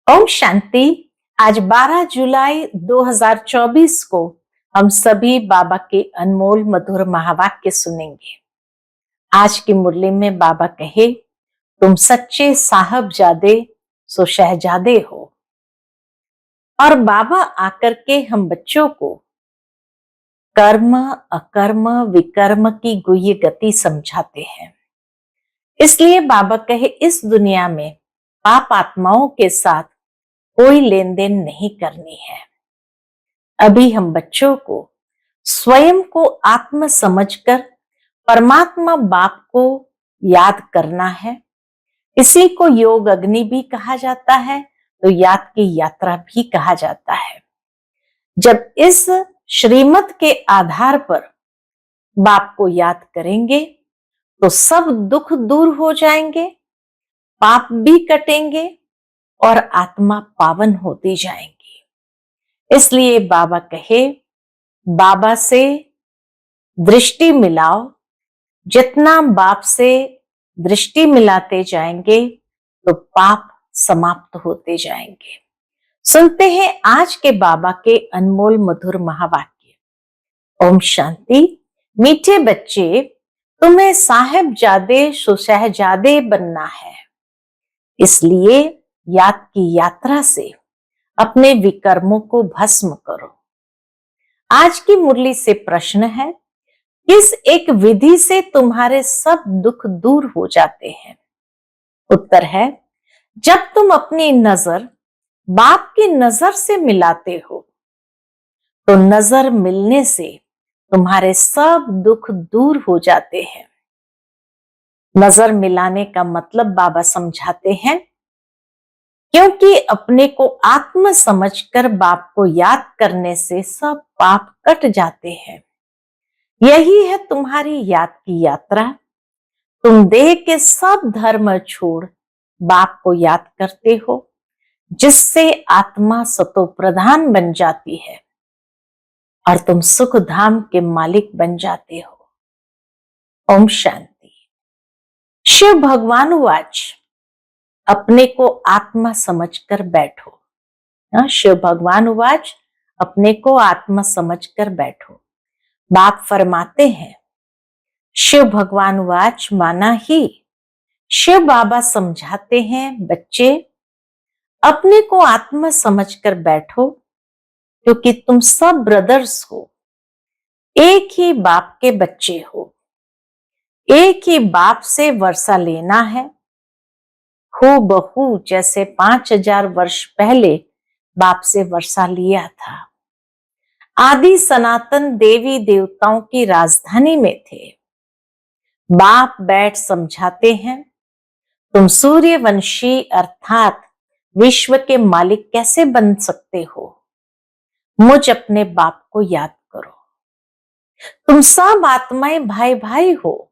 ओम शांति। आज 12 जुलाई 2024 को हम सभी बाबा के अनमोल मधुर महावाक्य सुनेंगे। आज की मुरली में बाबा कहे, तुम सच्चे साहबजादे सो शहजादे हो। और बाबा आकर के हम बच्चों को कर्म अकर्म विकर्म की गुह्य गति समझाते हैं। इसलिए बाबा कहे, इस दुनिया में पाप आत्माओं के साथ कोई लेन देन नहीं करनी है। अभी हम बच्चों को स्वयं को आत्म समझकर परमात्मा बाप को याद करना है। इसी को योग अग्नि भी कहा जाता है, तो याद की यात्रा भी कहा जाता है। जब इस श्रीमत के आधार पर बाप को याद करेंगे तो सब दुख दूर हो जाएंगे, पाप भी कटेंगे और आत्मा पावन होती जाएंगी। इसलिए बाबा कहे, बाबा से दृष्टि मिलाओ। जितना बाप से दृष्टि मिलाते जाएंगे तो पाप समाप्त होते जाएंगे। सुनते हैं आज के बाबा के अनमोल मधुर महावाक्य। ओम शांति। मीठे बच्चे, तुम्हें साहेबजादे शहजादे बनना है। इसलिए याद की यात्रा से अपने विकर्मों को भस्म करो। आज की मुरली से प्रश्न है, किस एक विधि से तुम्हारे सब दुख दूर हो जाते हैं? उत्तर है, जब तुम अपनी नजर बाप की नजर से मिलाते हो तो नजर मिलने से तुम्हारे सब दुख दूर हो जाते हैं। नजर मिलाने का मतलब बाबा समझाते हैं, क्योंकि अपने को आत्म समझकर बाप को याद करने से सब पाप कट जाते हैं। यही है तुम्हारी याद की यात्रा। तुम देह के सब धर्म छोड़ बाप को याद करते हो, जिससे आत्मा सतो प्रधान बन जाती है और तुम सुख धाम के मालिक बन जाते हो। ओम शांति। शिव भगवान वाच, अपने को आत्मा समझकर बैठो। शिव भगवान वाच, अपने को आत्मा समझकर बैठो। बाप फरमाते हैं, शिव भगवान वाच माना ही शिव बाबा समझाते हैं, बच्चे अपने को आत्मा समझकर बैठो, क्योंकि तुम सब ब्रदर्स हो, एक ही बाप के बच्चे हो। एक ही बाप से वर्षा लेना है, हूबहू जैसे 5000 वर्ष पहले बाप से वर्षा लिया था। आदि सनातन देवी देवताओं की राजधानी में थे। बाप बैठ समझाते हैं, तुम सूर्यवंशी अर्थात विश्व के मालिक कैसे बन सकते हो? मुझ अपने बाप को याद करो। तुम सब आत्माएं भाई भाई हो।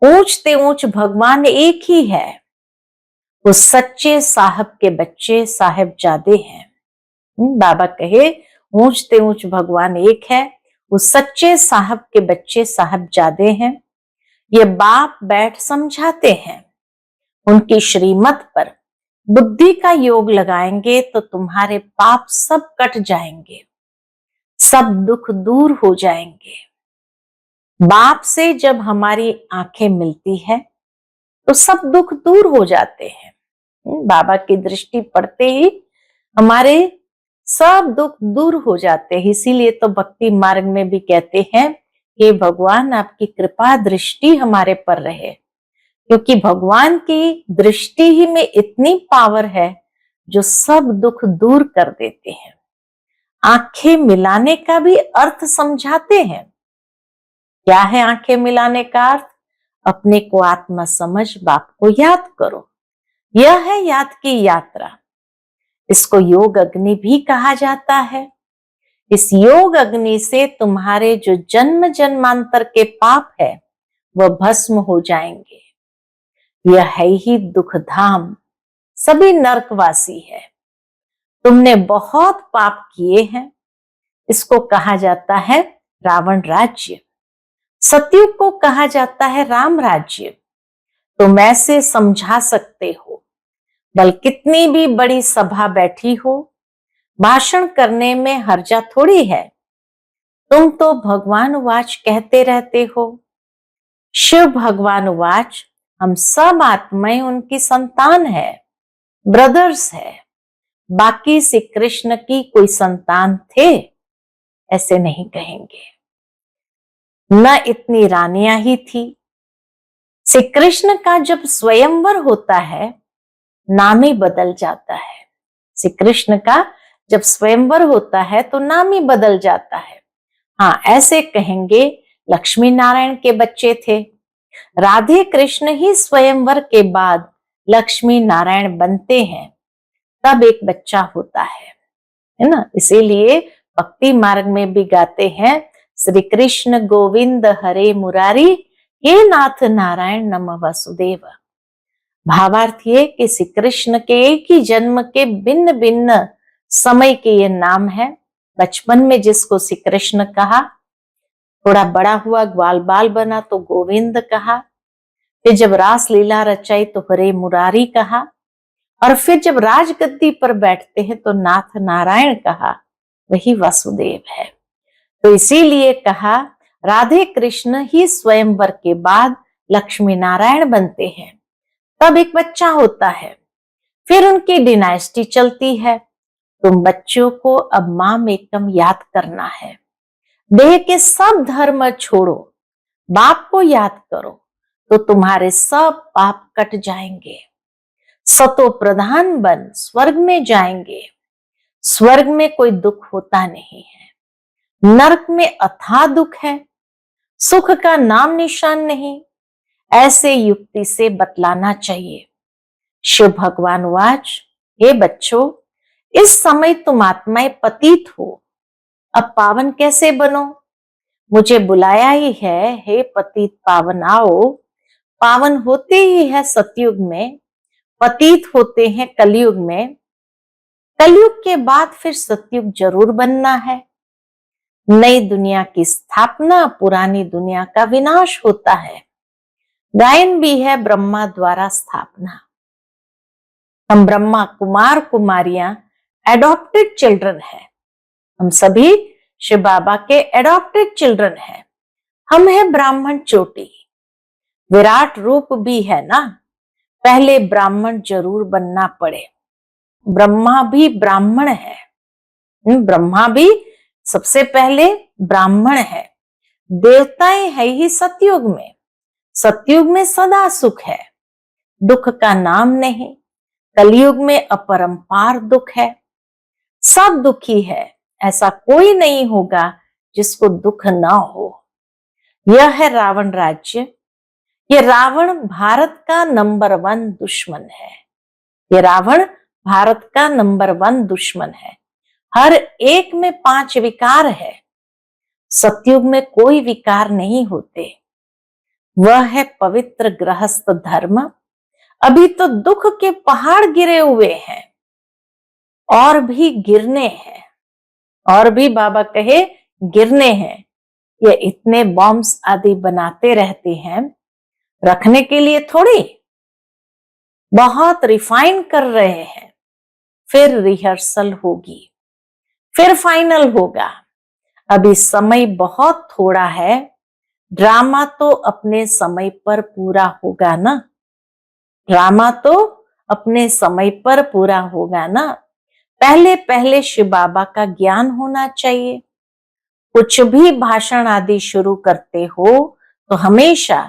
ऊंचते ऊंच भगवान एक ही है। वो सच्चे साहब के बच्चे साहेबजादे हैं। बाबा कहे, ऊंचते ऊंच भगवान एक है, वो सच्चे साहब के बच्चे साहबजादे हैं। ये बाप बैठ समझाते हैं। उनकी श्रीमत पर बुद्धि का योग लगाएंगे तो तुम्हारे पाप सब कट जाएंगे, सब दुख दूर हो जाएंगे। बाप से जब हमारी आंखें मिलती है तो सब दुख दूर हो जाते हैं। बाबा की दृष्टि पड़ते ही हमारे सब दुख दूर हो जाते हैं। इसीलिए तो भक्ति मार्ग में भी कहते हैं कि भगवान आपकी कृपा दृष्टि हमारे पर रहे, क्योंकि भगवान की दृष्टि ही में इतनी पावर है जो सब दुख दूर कर देते हैं। आंखें मिलाने का भी अर्थ समझाते हैं। क्या है आंखें मिलाने का अर्थ? अपने को आत्मा समझ बाप को याद करो। यह है याद की यात्रा। इसको योग अग्नि भी कहा जाता है। इस योग अग्नि से तुम्हारे जो जन्म जन्मांतर के पाप है वह भस्म हो जाएंगे। यह है ही दुख धाम, सभी नरकवासी है। तुमने बहुत पाप किए हैं। इसको कहा जाता है रावण राज्य। सतयुग को कहा जाता है राम राज्य। तुम ऐसे समझा सकते हो। बल कितनी भी बड़ी सभा बैठी हो, भाषण करने में हर्जा थोड़ी है। तुम तो भगवान वाच कहते रहते हो। शिव भगवान वाच, हम सब आत्माएं उनकी संतान है, ब्रदर्स है। बाकी श्री कृष्ण की कोई संतान थे, ऐसे नहीं कहेंगे। न इतनी रानियां ही थी। श्री कृष्ण का जब स्वयंवर होता है, नाम ही बदल जाता है। श्री कृष्ण का जब स्वयंवर होता है तो नाम ही बदल जाता है। हाँ, ऐसे कहेंगे लक्ष्मी नारायण के बच्चे थे। राधे कृष्ण ही स्वयंवर के बाद लक्ष्मी नारायण बनते हैं, तब एक बच्चा होता है ना। इसीलिए भक्ति मार्ग में भी गाते हैं, श्री कृष्ण गोविंद हरे मुरारी, हे नाथ नारायण नमः वासुदेव। भावार्थ ये कि श्री कृष्ण के एक ही जन्म के भिन्न भिन्न समय के ये नाम है। बचपन में जिसको श्री कृष्ण कहा, थोड़ा बड़ा हुआ ग्वाल बाल बना तो गोविंद कहा, फिर जब रास लीला रचाई तो हरे मुरारी कहा, और फिर जब राजगद्दी पर बैठते हैं तो नाथ नारायण कहा, वही वासुदेव है। तो इसीलिए कहा राधे कृष्ण ही स्वयंवर के बाद लक्ष्मी नारायण बनते हैं, तब एक बच्चा होता है, फिर उनकी डिनाइस्टी चलती है। तुम बच्चों को अब माम एकम याद करना है। देह के सब धर्म छोड़ो, बाप को याद करो, तो तुम्हारे सब पाप कट जाएंगे। सतो प्रधान बन स्वर्ग में जाएंगे। स्वर्ग में कोई दुख होता नहीं है, नरक में अथाह दुख है, सुख का नाम निशान नहीं। ऐसे युक्ति से बतलाना चाहिए। शिव भगवान वाच, हे बच्चों, इस समय तुम आत्माएं पतित हो, अब पावन कैसे बनो? मुझे बुलाया ही है, हे पतित पावन आओ। पावन होते ही है सतयुग में, पतित होते हैं कलयुग में। कलयुग के बाद फिर सतयुग जरूर बनना है। नई दुनिया की स्थापना, पुरानी दुनिया का विनाश होता है। गायन भी है ब्रह्मा द्वारा स्थापना। हम ब्रह्मा कुमार कुमारियां एडॉप्टेड चिल्ड्रन है। हम सभी शिव बाबा के एडॉप्टेड चिल्ड्रन है। हम है ब्राह्मण चोटी। विराट रूप भी है ना, पहले ब्राह्मण जरूर बनना पड़े। ब्रह्मा भी ब्राह्मण है। ब्रह्मा भी सबसे पहले ब्राह्मण है। देवताएं है ही सतयुग में। सतयुग में सदा सुख है, दुख का नाम नहीं। कलयुग में अपरंपार दुख है, सब दुखी है। ऐसा कोई नहीं होगा जिसको दुख ना हो। यह है रावण राज्य। ये रावण भारत का नंबर 1 दुश्मन है। ये रावण भारत का नंबर 1 दुश्मन है। हर एक में 5 विकार है। सतयुग में कोई विकार नहीं होते। वह है पवित्र गृहस्थ धर्म। अभी तो दुख के पहाड़ गिरे हुए हैं, और भी गिरने हैं, और भी बाबा कहे गिरने हैं। ये इतने बॉम्ब्स आदि बनाते रहते हैं, रखने के लिए थोड़ी, बहुत रिफाइन कर रहे हैं। फिर रिहर्सल होगी, फिर फाइनल होगा। अभी समय बहुत थोड़ा है। ड्रामा तो अपने समय पर पूरा होगा ना। ड्रामा तो अपने समय पर पूरा होगा ना। पहले पहले शिव बाबा का ज्ञान होना चाहिए। कुछ भी भाषण आदि शुरू करते हो तो हमेशा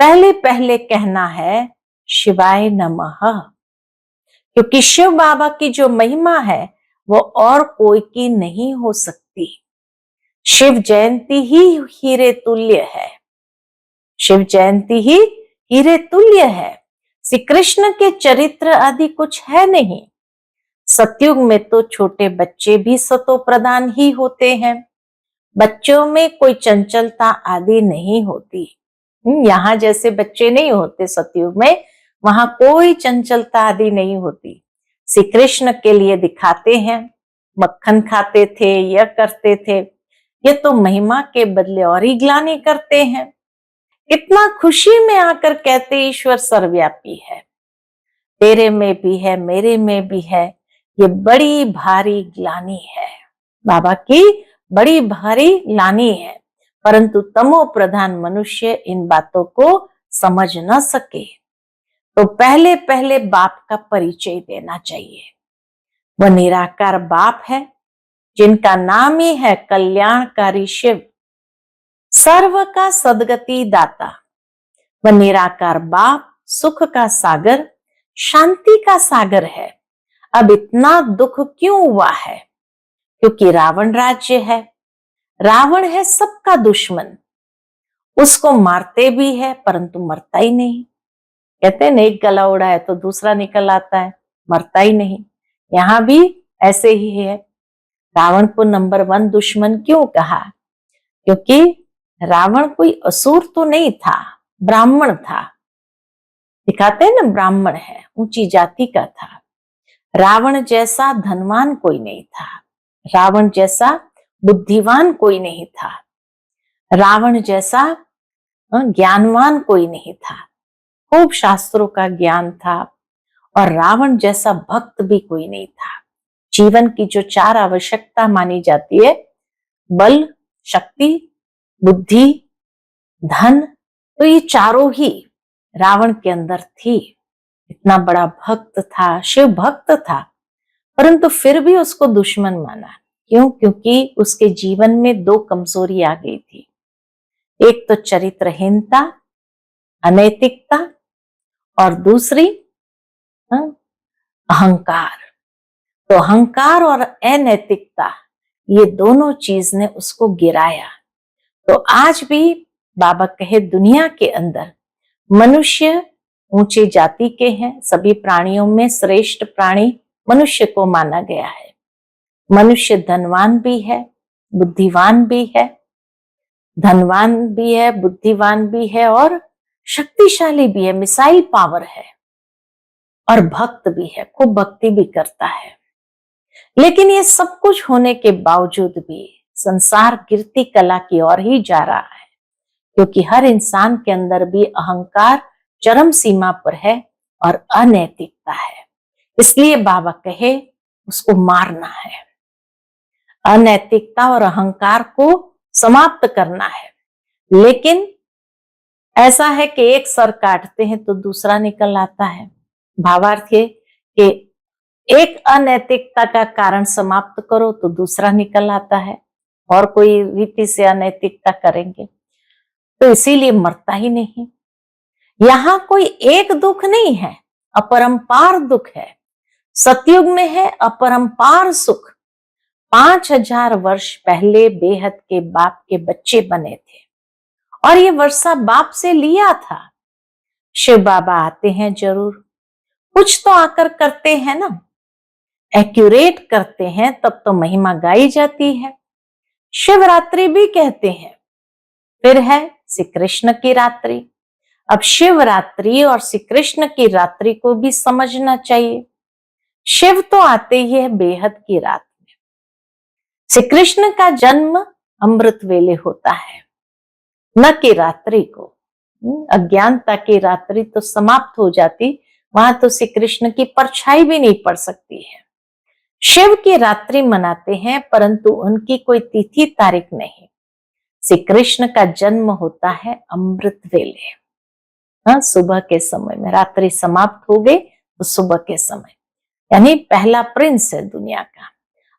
पहले पहले कहना है शिवाय नमः, क्योंकि शिव बाबा की जो महिमा है वो और कोई की नहीं हो सकती। शिव जयंती ही हीरे तुल्य है। शिव जयंती ही हीरे तुल्य है। श्री कृष्ण के चरित्र आदि कुछ है नहीं। सतयुग में तो छोटे बच्चे भी सतो प्रधान ही होते हैं। बच्चों में कोई चंचलता आदि नहीं होती। यहाँ जैसे बच्चे नहीं होते सतयुग में, वहां कोई चंचलता आदि नहीं होती। श्री कृष्ण के लिए दिखाते हैं, मक्खन खाते थे, यह करते थे। ये तो महिमा के बदले और ही ग्लानि करते हैं। इतना खुशी में आकर कहते ईश्वर सर्वव्यापी है। तेरे में भी है, मेरे में भी है, ये बड़ी भारी ग्लानि है। बाबा की बड़ी भारी ग्लानि है, परंतु तमो प्रधान मनुष्य इन बातों को समझ न सके। तो पहले पहले बाप का परिचय देना चाहिए। वह निराकार बाप है, जिनका नाम ही है कल्याणकारी शिव, सर्व का सदगति दाता। वह निराकार बाप सुख का सागर, शांति का सागर है। अब इतना दुख क्यों हुआ है? क्योंकि रावण राज्य है। रावण है सबका दुश्मन, उसको मारते भी है परंतु मरता ही नहीं। कहते हैं एक गला उड़ा है तो दूसरा निकल आता है, मरता ही नहीं। यहां भी ऐसे ही है। रावण को नंबर 1 दुश्मन क्यों कहा? क्योंकि रावण कोई असुर तो नहीं था, ब्राह्मण था। दिखाते हैं ना, ब्राह्मण है, ऊंची जाति का था। रावण जैसा धनवान कोई नहीं था, रावण जैसा बुद्धिवान कोई नहीं था, रावण जैसा ज्ञानवान कोई नहीं था। खूब शास्त्रों का ज्ञान था, और रावण जैसा भक्त भी कोई नहीं था। जीवन की जो 4 आवश्यकता मानी जाती है, बल, शक्ति, बुद्धि, धन, तो ये चारों ही रावण के अंदर थी। इतना बड़ा भक्त था, शिव भक्त था, परंतु फिर भी उसको दुश्मन माना। क्यों? क्योंकि उसके जीवन में 2 कमजोरी आ गई थी। एक तो चरित्रहीनता, अनैतिकता, और दूसरी अहंकार। तो अहंकार और अनैतिकता, ये दोनों चीज ने उसको गिराया। तो आज भी बाबा कहे दुनिया के अंदर मनुष्य ऊंचे जाति के हैं। सभी प्राणियों में श्रेष्ठ प्राणी मनुष्य को माना गया है। मनुष्य धनवान भी है, बुद्धिवान भी है, धनवान भी है, बुद्धिवान भी है, और शक्तिशाली भी है, मिसाइल पावर है, और भक्त भी है, खूब भक्ति भी करता है। लेकिन ये सब कुछ होने के बावजूद भी संसार गिरती कला की ओर ही जा रहा है, क्योंकि हर इंसान के अंदर भी अहंकार चरम सीमा पर है और अनैतिकता है। इसलिए बाबा कहे उसको मारना है, अनैतिकता और अहंकार को समाप्त करना है। लेकिन ऐसा है कि एक सर काटते हैं तो दूसरा निकल आता है। भावार्थ है कि एक अनैतिकता का कारण समाप्त करो तो दूसरा निकल आता है, और कोई रीति से अनैतिकता करेंगे तो इसीलिए मरता ही नहीं। यहां कोई एक दुख नहीं है, अपरंपार दुख है। सतयुग में है अपरंपार सुख। 5000 वर्ष पहले बेहद के बाप के बच्चे बने थे, और ये वर्षा बाप से लिया था। शिव बाबा आते हैं जरूर, कुछ तो आकर करते हैं ना, एक्यूरेट करते हैं, तब तो महिमा गाई जाती है। शिवरात्रि भी कहते हैं। फिर है श्री कृष्ण की रात्रि। अब शिवरात्रि और श्री कृष्ण की रात्रि को भी समझना चाहिए। शिव तो आते ही है बेहद की रात में। श्री कृष्ण का जन्म अमृत वेले होता है, न कि रात्रि को। अज्ञानता की रात्रि तो समाप्त हो जाती, वहां तो श्री कृष्ण की परछाई भी नहीं पड़ सकती है। शिव की रात्रि मनाते हैं, परंतु उनकी कोई तिथि तारीख नहीं। श्री कृष्ण का जन्म होता है अमृत वेले, सुबह के समय में। रात्रि समाप्त हो गई तो सुबह के समय, यानी पहला प्रिंस है दुनिया का।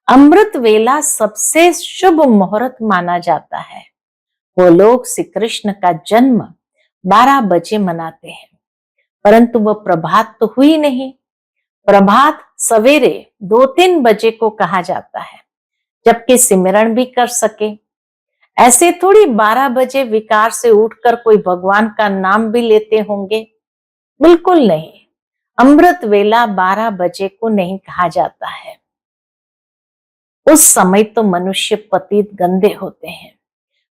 अमृत वेला सबसे शुभ मुहूर्त माना जाता है। वो लोग श्री कृष्ण का जन्म 12 बजे मनाते हैं, परंतु वह प्रभात तो हुई नहीं। प्रभात सवेरे 2-3 बजे को कहा जाता है, जबकि सिमरण भी कर सके। ऐसे थोड़ी 12 बजे विकार से उठकर कोई भगवान का नाम भी लेते होंगे, बिल्कुल नहीं। अमृत वेला 12 बजे को नहीं कहा जाता है। उस समय तो मनुष्य पतित गंदे होते हैं,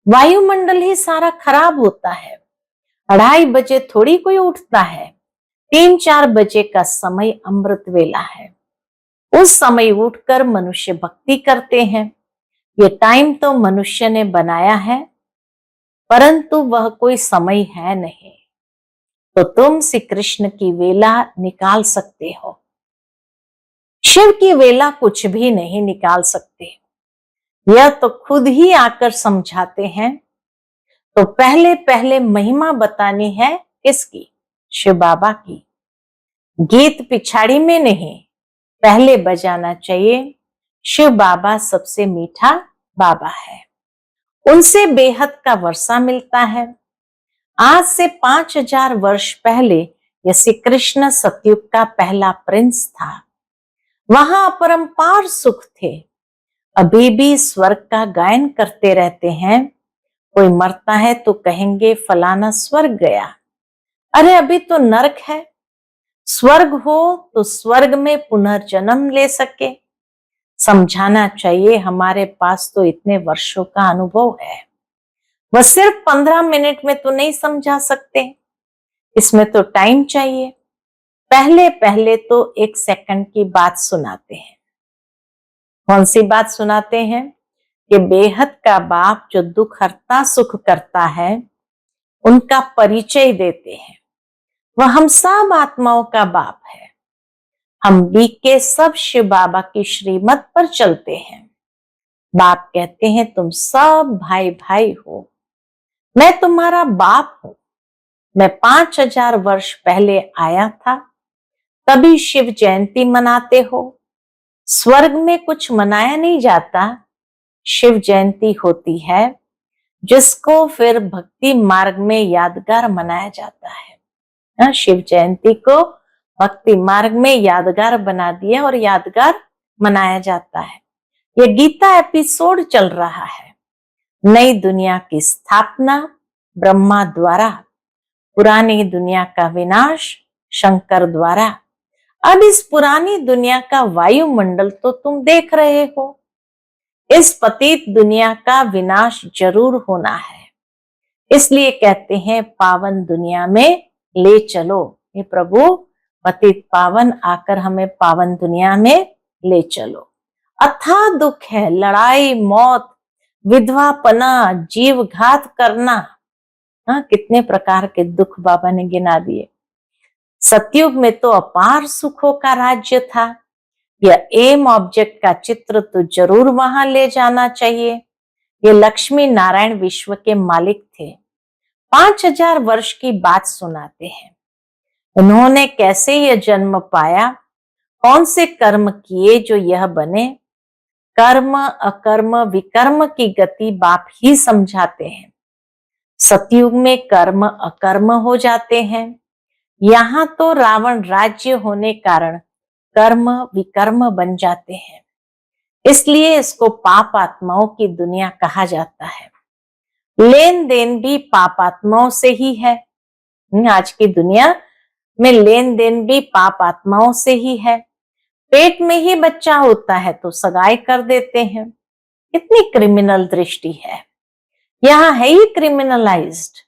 वायुमंडल ही सारा खराब होता है। 2:30 बजे थोड़ी कोई उठता है। 3-4 बजे का समय अमृत वेला है। उस समय उठकर मनुष्य भक्ति करते हैं। ये टाइम तो मनुष्य ने बनाया है, परंतु वह कोई समय है नहीं। तो तुम श्री कृष्ण की वेला निकाल सकते हो। शिव की वेला कुछ भी नहीं निकाल सकते, यह तो खुद ही आकर समझाते हैं। तो पहले पहले महिमा बतानी है किसकी? शिव बाबा की। गीत पिछाड़ी में नहीं, पहले बजाना चाहिए। शिव बाबा सबसे मीठा बाबा है, उनसे बेहद का वर्षा मिलता है। आज से 5000 वर्ष पहले यह श्री कृष्ण सतयुग का पहला प्रिंस था। वहां अपरंपार सुख थे। अभी भी स्वर्ग का गायन करते रहते हैं। कोई मरता है तो कहेंगे फलाना स्वर्ग गया। अरे अभी तो नरक है। स्वर्ग हो तो स्वर्ग में पुनर्जन्म ले सके। समझाना चाहिए, हमारे पास तो इतने वर्षों का अनुभव है। वह सिर्फ 15 मिनट में तो नहीं समझा सकते, इसमें तो टाइम चाहिए। पहले पहले तो 1 सेकंड की बात सुनाते हैं। कौन सी बात सुनाते हैं? कि बेहद का बाप जो दुख हरता सुख करता है, उनका परिचय देते हैं। वह हम सब आत्माओं का बाप है। हम भी के सब शिव बाबा की श्रीमत पर चलते हैं। बाप कहते हैं तुम सब भाई भाई हो, मैं तुम्हारा बाप हूं। मैं 5000 वर्ष पहले आया था, तभी शिव जयंती मनाते हो। स्वर्ग में कुछ मनाया नहीं जाता, शिव जयंती होती है, जिसको फिर भक्ति मार्ग में यादगार मनाया जाता है। शिव जयंती को भक्ति मार्ग में यादगार बना दिया और यादगार मनाया जाता है। ये गीता एपिसोड चल रहा है। नई दुनिया की स्थापना ब्रह्मा द्वारा, पुरानी दुनिया का विनाश शंकर द्वारा। अब इस पुरानी दुनिया का वायुमंडल तो तुम देख रहे हो। इस पतित दुनिया का विनाश जरूर होना है, इसलिए कहते हैं पावन दुनिया में ले चलो। ये प्रभु पतित पावन आकर हमें पावन दुनिया में ले चलो। अथाह दुख है, लड़ाई मौत विधवापना जीव घात करना। कितने प्रकार के दुख बाबा ने गिना दिए। सतयुग में तो अपार सुखों का राज्य था। यह एम ऑब्जेक्ट का चित्र तो जरूर वहां ले जाना चाहिए। ये लक्ष्मी नारायण विश्व के मालिक थे। 5000 वर्ष की बात सुनाते हैं। उन्होंने कैसे यह जन्म पाया, कौन से कर्म किए जो यह बने। कर्म अकर्म विकर्म की गति बाप ही समझाते हैं। सतयुग में कर्म अकर्म हो जाते हैं। यहाँ तो रावण राज्य होने कारण कर्म विकर्म बन जाते हैं, इसलिए इसको पाप आत्माओं की दुनिया कहा जाता है। लेन देन भी पाप आत्माओं से ही है। आज की दुनिया में लेन देन भी पाप आत्माओं से ही है। पेट में ही बच्चा होता है तो सगाई कर देते हैं। कितनी क्रिमिनल दृष्टि है। यहाँ है ही क्रिमिनलाइज्ड।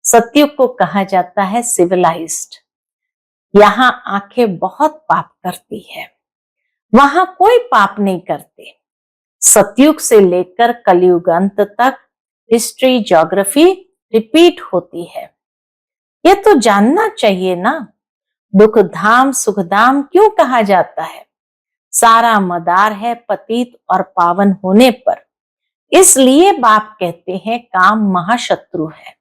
सतयुग को कहा जाता है सिविलाइज्ड। यहाँ आंखें बहुत पाप करती है, वहां कोई पाप नहीं करते। सतयुग से लेकर कलयुग अंत तक हिस्ट्री ज्योग्राफी रिपीट होती है। ये तो जानना चाहिए ना। दुख धाम सुख धाम क्यों कहा जाता है? सारा मदार है पतित और पावन होने पर। इसलिए बाप कहते हैं काम महाशत्रु है,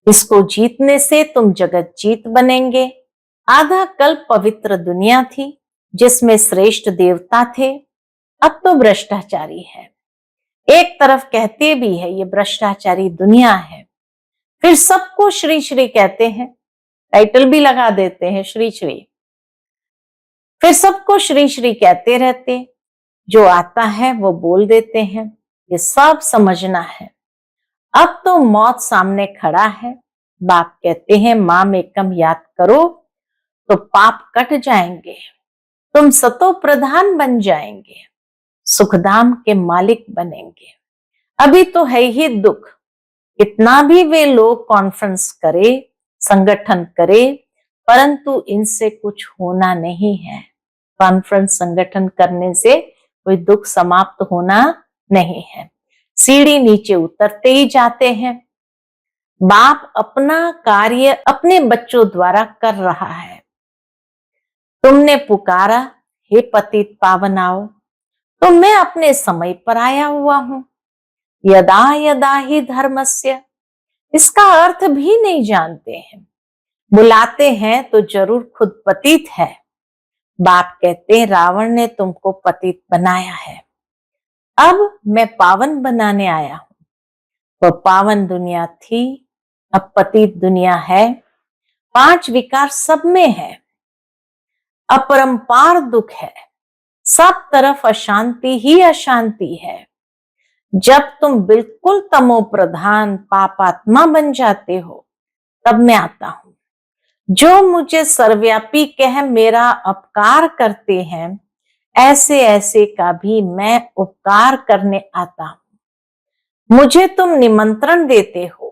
इसको जीतने से तुम जगत जीत बनेंगे। आधा कल्प पवित्र दुनिया थी जिसमें श्रेष्ठ देवता थे, अब तो भ्रष्टाचारी है। एक तरफ कहते भी है ये भ्रष्टाचारी दुनिया है, फिर सबको श्री श्री कहते हैं, टाइटल भी लगा देते हैं श्री श्री, फिर सबको श्री श्री कहते रहते। जो आता है वो बोल देते हैं। ये सब समझना है। अब तो मौत सामने खड़ा है। बाप कहते हैं माम एकम याद करो तो पाप कट जाएंगे, तुम सतो प्रधान बन जाएंगे, सुखधाम के मालिक बनेंगे। अभी तो है ही दुख। कितना भी वे लोग कॉन्फ्रेंस करे, संगठन करे, परंतु इनसे कुछ होना नहीं है। कॉन्फ्रेंस संगठन करने से कोई दुख समाप्त होना नहीं है। सीढ़ी नीचे उतरते ही जाते हैं। बाप अपना कार्य अपने बच्चों द्वारा कर रहा है। तुमने पुकारा, हे पतित पावन आओ, तो मैं अपने समय पर आया हुआ हूं। यदा यदा ही धर्मस्य, इसका अर्थ भी नहीं जानते हैं। बुलाते हैं तो जरूर खुद पतित है। बाप कहते हैं रावण ने तुमको पतित बनाया है, अब मैं पावन बनाने आया हूं। वह पावन दुनिया थी, अब पतित दुनिया है। 5 विकार सब में है, अपरंपार दुख है, सब तरफ अशांति ही अशांति है। जब तुम बिल्कुल तमो प्रधान पापात्मा बन जाते हो, तब मैं आता हूं। जो मुझे सर्वव्यापी कह मेरा अपकार करते हैं, ऐसे ऐसे का भी मैं उपकार करने आता हूं। मुझे तुम निमंत्रण देते हो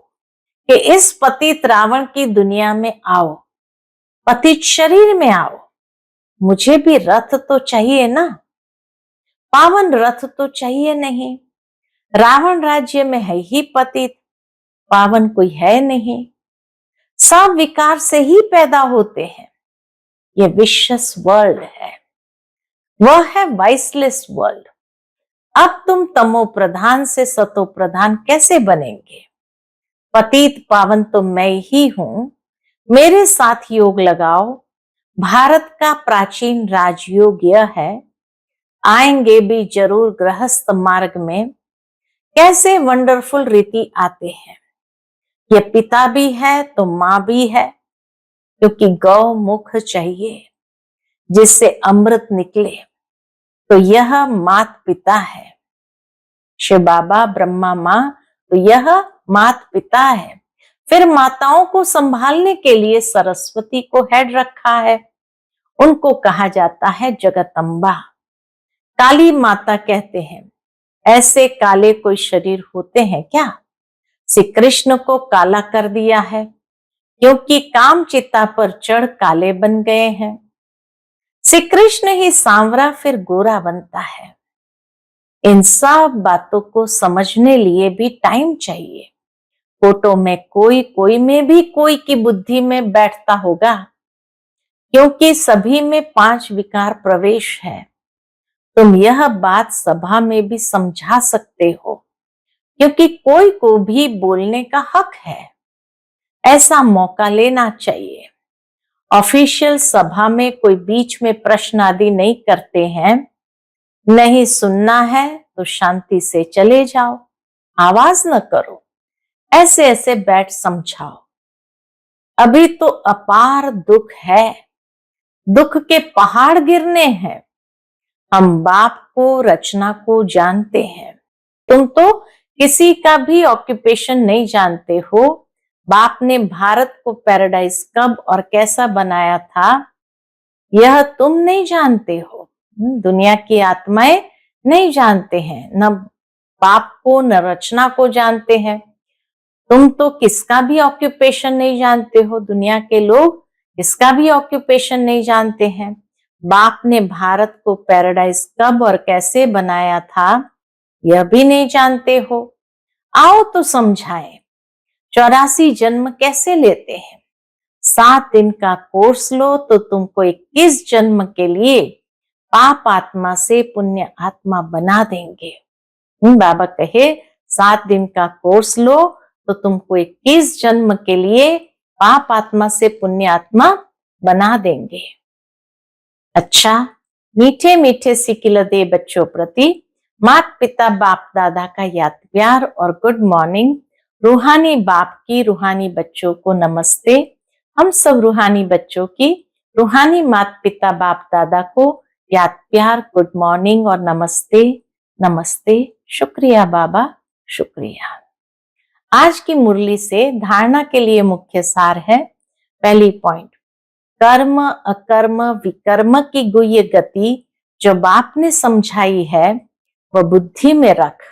कि इस पतित रावण की दुनिया में आओ, पतित शरीर में आओ। मुझे भी रथ तो चाहिए ना, पावन रथ तो चाहिए नहीं। रावण राज्य में है ही पतित, पावन कोई है नहीं। सब विकार से ही पैदा होते हैं। ये विशेष वर्ल्ड है, वह है वाइसलेस वर्ल्ड। अब तुम तमो प्रधान से सतो प्रधान कैसे बनेंगे? पतित पावन तो मैं ही हूं, मेरे साथ योग लगाओ। भारत का प्राचीन राजयोग यह है, आएंगे भी जरूर गृहस्थ मार्ग में। कैसे वंडरफुल रीति आते हैं। ये पिता भी है तो मां भी है, क्योंकि गौ मुख चाहिए जिससे अमृत निकले, तो यह मात पिता है। शिव बाबा ब्रह्मा मां, तो यह मात पिता है। फिर माताओं को संभालने के लिए सरस्वती को हेड रखा है, उनको कहा जाता है जगदम्बा। काली माता कहते हैं, ऐसे काले कोई शरीर होते हैं क्या? श्री कृष्ण को काला कर दिया है, क्योंकि काम चिता पर चढ़ काले बन गए हैं। श्री कृष्ण ही सांवरा फिर गोरा बनता है। इन सब बातों को समझने लिए भी टाइम चाहिए। फोटो में कोई में भी कोई की बुद्धि में बैठता होगा, क्योंकि सभी में 5 विकार प्रवेश है। तुम यह बात सभा में भी समझा सकते हो, क्योंकि कोई को भी बोलने का हक है। ऐसा मौका लेना चाहिए। ऑफिशियल सभा में कोई बीच में प्रश्न आदि नहीं करते हैं। नहीं सुनना है तो शांति से चले जाओ, आवाज न करो, ऐसे ऐसे बैठ समझाओ। अभी तो अपार दुख है, दुख के पहाड़ गिरने हैं। हम बाप को रचना को जानते हैं, तुम तो किसी का भी ऑक्यूपेशन नहीं जानते हो। बाप ने भारत को पैराडाइज कब और कैसा बनाया था, यह तुम नहीं जानते हो। दुनिया की आत्माएं नहीं जानते हैं, न बाप को न रचना को जानते हैं। तुम तो किसका भी ऑक्यूपेशन नहीं जानते हो, दुनिया के लोग किसका भी ऑक्यूपेशन नहीं जानते हैं। बाप ने भारत को पैराडाइज कब और कैसे बनाया था, यह भी नहीं जानते हो। आओ तो समझाएं, 84 जन्म कैसे लेते हैं। 7 दिन का कोर्स लो तो तुमको 21 जन्म के लिए पाप आत्मा से पुण्य आत्मा बना देंगे। बाबा कहे 7 दिन का कोर्स लो तो तुमको 21 जन्म के लिए पाप आत्मा से पुण्य आत्मा बना देंगे। अच्छा, मीठे मीठे सिकिलदे बच्चों प्रति माता पिता बाप दादा का याद प्यार और गुड मॉर्निंग। रूहानी बाप की रूहानी बच्चों को नमस्ते। हम सब रूहानी बच्चों की रूहानी माता पिता बाप दादा को याद प्यार, गुड मॉर्निंग और नमस्ते नमस्ते। शुक्रिया बाबा, शुक्रिया। आज की मुरली से धारणा के लिए मुख्य सार है। पहली पॉइंट, कर्म अकर्म विकर्म की गुह्य गति जो बाप ने समझाई है, वह बुद्धि में रख।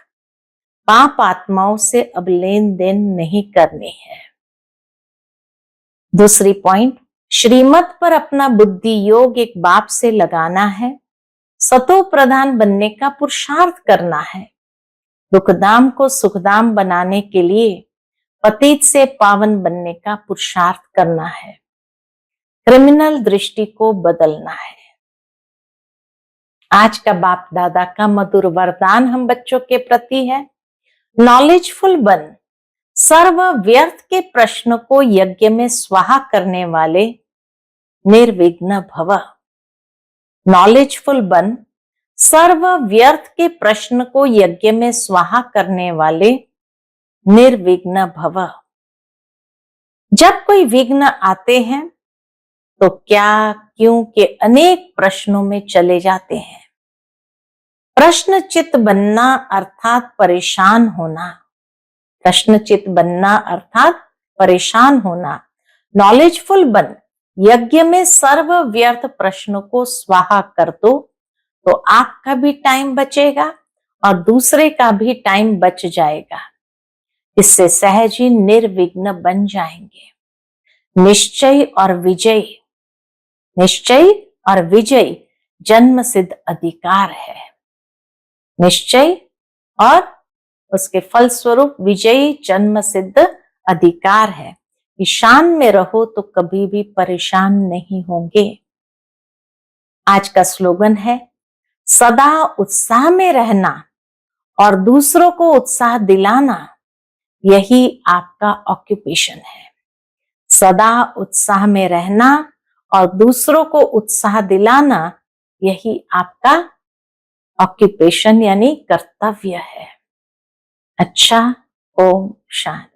पाप आत्माओं से अब लेन देन नहीं करनी है। दूसरी पॉइंट, श्रीमत पर अपना बुद्धि योग एक बाप से लगाना है। सतो प्रधान बनने का पुरुषार्थ करना है। दुखधाम को सुखधाम बनाने के लिए पतित से पावन बनने का पुरुषार्थ करना है। क्रिमिनल दृष्टि को बदलना है। आज का बाप दादा का मधुर वरदान हम बच्चों के प्रति है, नॉलेजफुल बन, सर्व व्यर्थ के प्रश्न को यज्ञ में स्वाहा करने वाले निर्विघ्न भव। नॉलेजफुल बन, सर्व व्यर्थ के प्रश्न को यज्ञ में स्वाहा करने वाले निर्विघ्न भव। जब कोई विघ्न आते हैं तो क्या क्यों के अनेक प्रश्नों में चले जाते हैं। प्रश्नचित बनना अर्थात परेशान होना। प्रश्नचित बनना अर्थात परेशान होना। नॉलेजफुल बन, यज्ञ में सर्व व्यर्थ प्रश्नों को स्वाहा कर दो तो आपका भी टाइम बचेगा और दूसरे का भी टाइम बच जाएगा। इससे सहज ही निर्विघ्न बन जाएंगे। निश्चय और विजय, निश्चय और विजय जन्म सिद्ध अधिकार है। निश्चय और उसके फलस्वरूप विजयी जन्म सिद्ध अधिकार है। ईशान में रहो तो कभी भी परेशान नहीं होंगे। आज का स्लोगन है, सदा उत्साह में रहना और दूसरों को उत्साह दिलाना, यही आपका ऑक्यूपेशन है। सदा उत्साह में रहना और दूसरों को उत्साह दिलाना, यही आपका ऑक्यूपेशन यानी कर्तव्य है। अच्छा, ओम शांति।